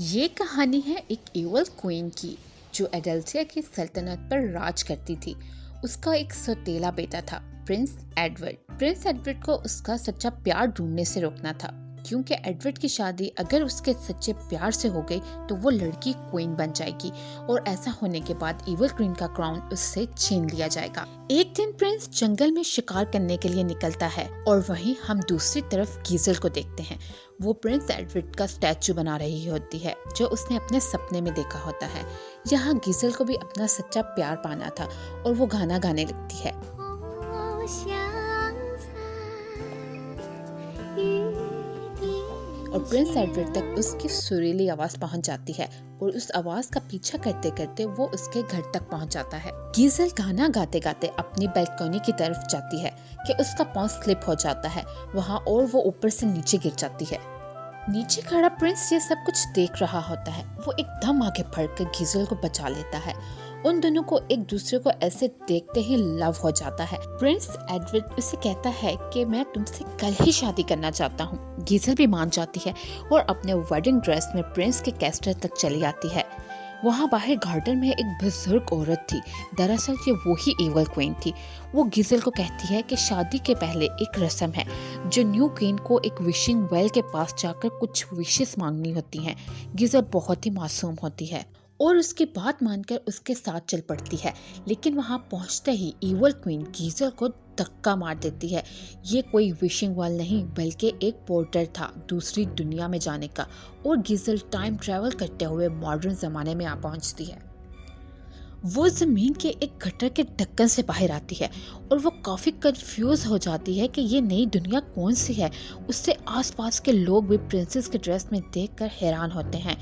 ये कहानी है एक इवल क्वीन की जो एडल्सिया की सल्तनत पर राज करती थी। उसका एक सौतेला बेटा था, प्रिंस एडवर्ड। प्रिंस एडवर्ड को उसका सच्चा प्यार ढूंढने से रोकना था, क्योंकि एडवर्ड की शादी अगर उसके सच्चे प्यार से हो गई तो वो लड़की क्वीन बन जाएगी और ऐसा होने के बाद इवल क्वीन का क्राउन उससे छीन लिया जाएगा। एक दिन प्रिंस जंगल में शिकार करने के लिए निकलता है और वहीं हम दूसरी तरफ गीजल को देखते हैं। वो प्रिंस एडवर्ड का स्टैचू बना रही होती है जो उसने अपने सपने में देखा होता है। यहाँ गीजल को भी अपना सच्चा प्यार पाना था और वो गाना गाने लगती है। और प्रिंस एडवर्ड तक उसकी सुरीली आवाज पहुंच जाती है और उस आवाज का पीछा करते करते वो उसके घर तक पहुंच जाता है। गीजल गाना गाते गाते अपनी बैल्कनी की तरफ जाती है कि उसका पांव स्लिप हो जाता है वहां और वो ऊपर से नीचे गिर जाती है। नीचे खड़ा प्रिंस ये सब कुछ देख रहा होता है। वो एकदम आगे बढ़कर गीजल को बचा लेता है। उन दोनों को एक दूसरे को ऐसे देखते ही लव हो जाता है। प्रिंस एडवर्ड उसे कहता है कि मैं तुमसे कल ही शादी करना चाहता हूँ। गीजल भी मान जाती है और अपने वेडिंग ड्रेस में प्रिंस के कैस्टल तक चली आती है। वहाँ बाहर गार्डन में एक बुजुर्ग औरत थी। दरअसल ये वही इवल क्वीन थी। वो गीजल को कहती है कि शादी के पहले एक रस्म है जो न्यू क्वीन को एक विशिंग वेल के पास जाकर कुछ विशेस मांगनी होती हैं। गीजल बहुत ही मासूम होती है और उसकी बात मानकर उसके साथ चल पड़ती है, लेकिन वहां पहुंचते ही इवल क्वीन गीजल को धक्का मार देती है। ये कोई विशिंग वेल नहीं बल्कि एक पोर्टल था दूसरी दुनिया में जाने का, और गीजल टाइम ट्रैवल करते हुए मॉडर्न जमाने में आ पहुंचती है। वो जमीन के एक गटर के ढक्कन से बाहर आती है और वो काफी कंफ्यूज हो जाती है कि ये नई दुनिया कौन सी है। उससे आसपास के लोग भी प्रिंसेस के ड्रेस में देखकर हैरान होते हैं।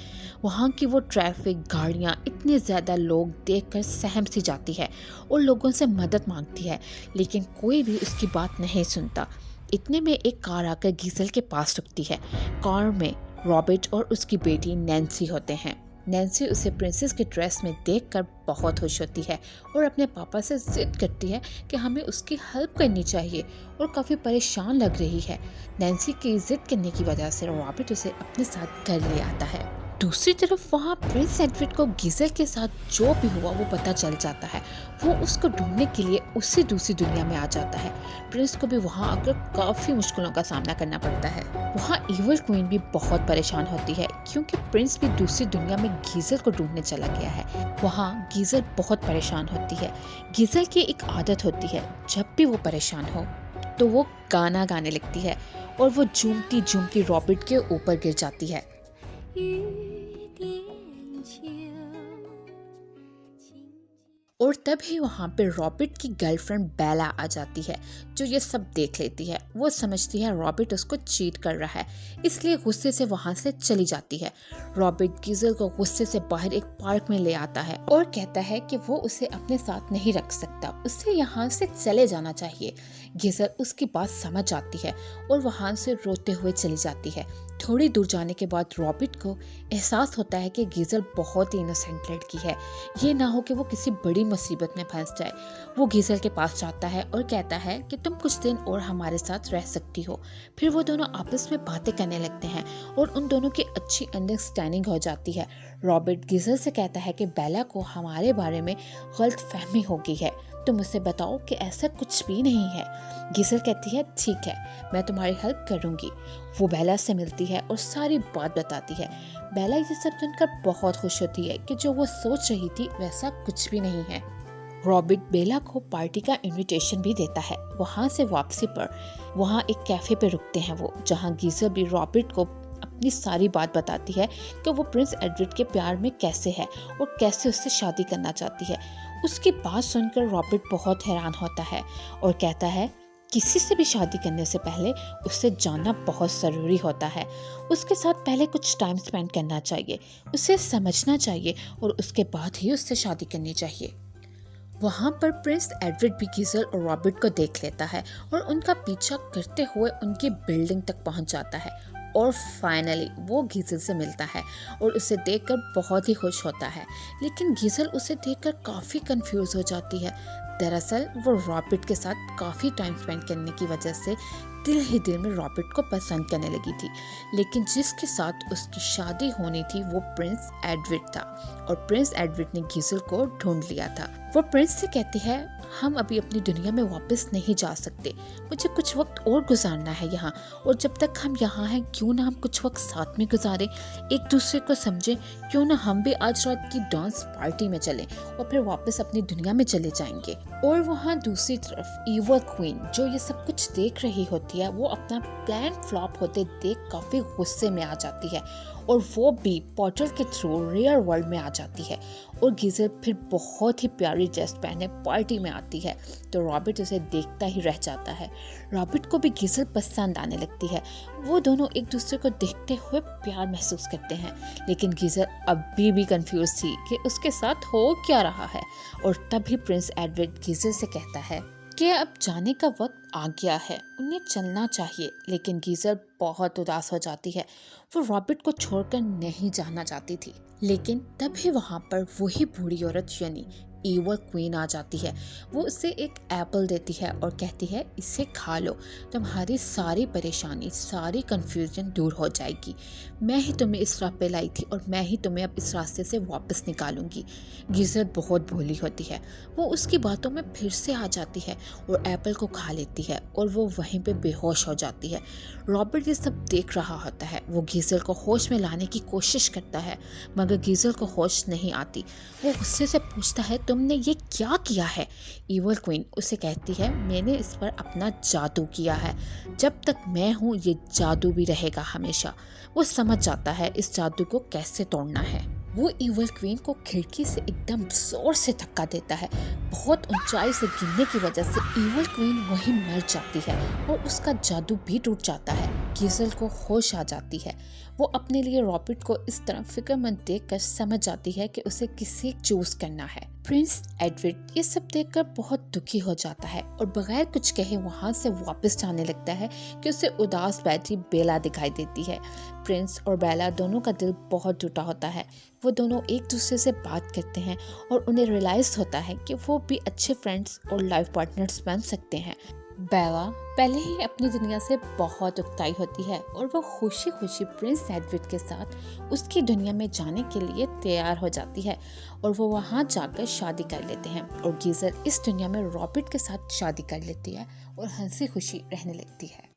वहाँ की वो ट्रैफिक, गाड़ियाँ, इतने ज्यादा लोग देखकर सहम सी जाती है और लोगों से मदद मांगती है, लेकिन कोई भी उसकी बात नहीं सुनता। इतने में एक कार आकर गीजल के पास रुकती है। कार में रॉबर्ट और उसकी बेटी नैन्सी होते हैं। नैन्सी उसे प्रिंसेस के ड्रेस में देखकर बहुत खुश होती है और अपने पापा से जिद करती है कि हमें उसकी हेल्प करनी चाहिए और काफ़ी परेशान लग रही है। नैन्सी की जिद करने की वजह से रॉबर्ट उसे अपने साथ घर ले आता है। दूसरी तरफ वहाँ प्रिंस एडवर्ड को गीजल के साथ जो भी हुआ वो पता चल जाता है। वो उसको ढूंढने के लिए उसी दूसरी दुनिया में आ जाता है। प्रिंस को भी वहाँ आकर काफ़ी मुश्किलों का सामना करना पड़ता है। वहाँ इवल क्वीन भी बहुत परेशान होती है क्योंकि प्रिंस भी दूसरी दुनिया में गीजल को ढूंढने चला गया है। वहाँ गीजल बहुत परेशान होती है। गीजल की एक आदत होती है, जब भी वो परेशान हो तो वो गाना गाने लगती है और वो झूमती झूमती रॉबर्ट के ऊपर गिर जाती है। और तभी वहाँ पे रॉबर्ट की गर्लफ्रेंड बेला आ जाती है जो ये सब देख लेती है। वो समझती है रॉबर्ट उसको चीट कर रहा है, इसलिए गुस्से से वहाँ से चली जाती है। रॉबर्ट गीजल को गुस्से से बाहर एक पार्क में ले आता है और कहता है कि वो उसे अपने साथ नहीं रख सकता, उसे यहाँ से चले जाना चाहिए। गीजल उसकी बात समझ जाती है और वहाँ से रोते हुए चली जाती है। थोड़ी दूर जाने के बाद रॉबर्ट को एहसास होता है कि गीजल बहुत ही इनोसेंट लड़की है, ये ना हो कि वो किसी बड़ी मुसीबत में फंस जाए। वो गीजल के पास जाता है और कहता है कि तुम कुछ दिन और हमारे साथ रह सकती हो। फिर वो दोनों आपस में बातें करने लगते हैं और उन दोनों की अच्छी अंडरस्टैंडिंग हो जाती है। रॉबर्ट गीजल से कहता है कि बेला को हमारे बारे में गलत फहमी हो गई है, तुम मुझे बताओ कि ऐसा कुछ भी नहीं है। गीजल कहती है ठीक है, मैं तुम्हारी हेल्प करूंगी। वो बेला से मिलती है और सारी बात बताती है। बेला ये सब सुनकर बहुत खुश होती है कि जो वो सोच रही थी वैसा कुछ भी नहीं है। रॉबर्ट बेला को पार्टी का इनविटेशन भी देता है। वहाँ से वापसी पर वहाँ एक कैफे पे रुकते हैं वो, जहाँ गीजल भी रॉबर्ट को अपनी सारी बात बताती है कि वो प्रिंस एडवर्ड के प्यार में कैसे है और कैसे उससे शादी करना चाहती है। उसकी बात सुनकर रॉबर्ट बहुत हैरान होता है और कहता है किसी से भी शादी करने से पहले उससे जानना बहुत ज़रूरी होता है। उसके साथ पहले कुछ टाइम स्पेंड करना चाहिए, उसे समझना चाहिए और उसके बाद ही उससे शादी करनी चाहिए। वहाँ पर प्रिंस एडवर्ड भी गीजल और रॉबर्ट को देख लेता है और उनका पीछा करते हुए उनकी बिल्डिंग तक पहुँच जाता है और फाइनली वो गीजल से मिलता है और उसे देखकर बहुत ही खुश होता है। लेकिन गीजल उसे देखकर काफ़ी कंफ्यूज हो जाती है। दरअसल वो रॉबर्ट के साथ काफ़ी टाइम स्पेंड करने की वजह से दिल ही दिल में रॉबर्ट को पसंद करने लगी थी, लेकिन जिसके साथ उसकी शादी होनी थी वो प्रिंस एडवर्ड था और प्रिंस एडवर्ड ने गीजल को ढूंढ लिया था। वो प्रिंस से कहती है, हम अभी अपनी दुनिया में वापस नहीं जा सकते, मुझे कुछ वक्त और गुजारना है यहाँ, और जब तक हम यहाँ हैं क्यों ना हम कुछ वक्त साथ में गुजारें, एक दूसरे को समझें, क्यों ना हम भी आज रात की डांस पार्टी में चलें और फिर वापस अपनी दुनिया में चले जाएंगे। और वहाँ दूसरी तरफ ईवल क्वीन जो ये सब कुछ देख रही होती है, वो अपना प्लान फ्लॉप होते देख काफी गुस्से में आ जाती है और वो भी पोर्टल के थ्रू रियल वर्ल्ड में आ जाती है। और गीजल फिर बहुत ही प्यारी ड्रेस पहने पार्टी में आती है तो रॉबर्ट उसे देखता ही रह जाता है। रॉबर्ट को भी गीजल पसंद आने लगती है, वो दोनों एक दूसरे को देखते हुए प्यार महसूस करते हैं, लेकिन गीजल अभी भी कंफ्यूज थी कि उसके साथ हो क्या रहा है। और तभी प्रिंस एडवर्ड गीजल से कहता है कि अब जाने का वक्त आ गया है, उन्हें चलना चाहिए। लेकिन गीजल बहुत उदास हो जाती है, वो रॉबर्ट को छोड़कर नहीं जाना चाहती थी। लेकिन तभी वहाँ पर वही बूढ़ी औरत यानी ईवल क्वीन आ जाती है। वो उसे एक एप्पल देती है और कहती है, इसे खा लो, तुम्हारी सारी परेशानी, सारी कंफ्यूजन दूर हो जाएगी। मैं ही तुम्हें इस राह पे लाई थी और मैं ही तुम्हें अब इस रास्ते से वापस निकालूंगी। गीजल बहुत भोली होती है, वो उसकी बातों में फिर से आ जाती है और एप्पल को खा लेती है और वो वहीं पे बेहोश हो जाती है। रॉबर्ट ये सब देख रहा होता है, वो गीजल को होश में लाने की कोशिश करता है मगर गीजल को होश नहीं आती। वो गुस्से से पूछता है, तुमने ये क्या किया है? ईवल क्वीन उसे कहती है, मैंने इस पर अपना जादू किया है, जब तक मैं हूँ ये जादू भी रहेगा हमेशा। वो समझ जाता है इस जादू को कैसे तोड़ना है। वो ईवल क्वीन को खिड़की से एकदम जोर से धक्का देता है। बहुत ऊंचाई से गिरने की वजह से ईवल क्वीन वहीं मर जाती है और उसका जादू भी टूट जाता है। गीजल को होश आ जाती है, वो अपने लिए रॉबर्ट को इस तरह फिक्रमंद देखकर समझ जाती है कि उसे किसे चूज करना है। प्रिंस एडवर्ड ये सब देखकर बहुत दुखी हो जाता है और बगैर कुछ कहे वहाँ से वापस जाने लगता है कि उसे उदास बैठी बेला दिखाई देती है। प्रिंस और बेला दोनों का दिल बहुत टूटा होता है, वो दोनों एक दूसरे से बात करते हैं और उन्हें रियलाइज होता है कि वो भी अच्छे फ्रेंड्स और लाइफ पार्टनर्स बन सकते हैं। बेला पहले ही अपनी दुनिया से बहुत उकताई होती है और वो खुशी खुशी प्रिंस एडवर्ड के साथ उसकी दुनिया में जाने के लिए तैयार हो जाती है और वो वहाँ जाकर शादी कर लेते हैं। और गीजल इस दुनिया में रॉबर्ट के साथ शादी कर लेती है और हंसी खुशी रहने लगती है।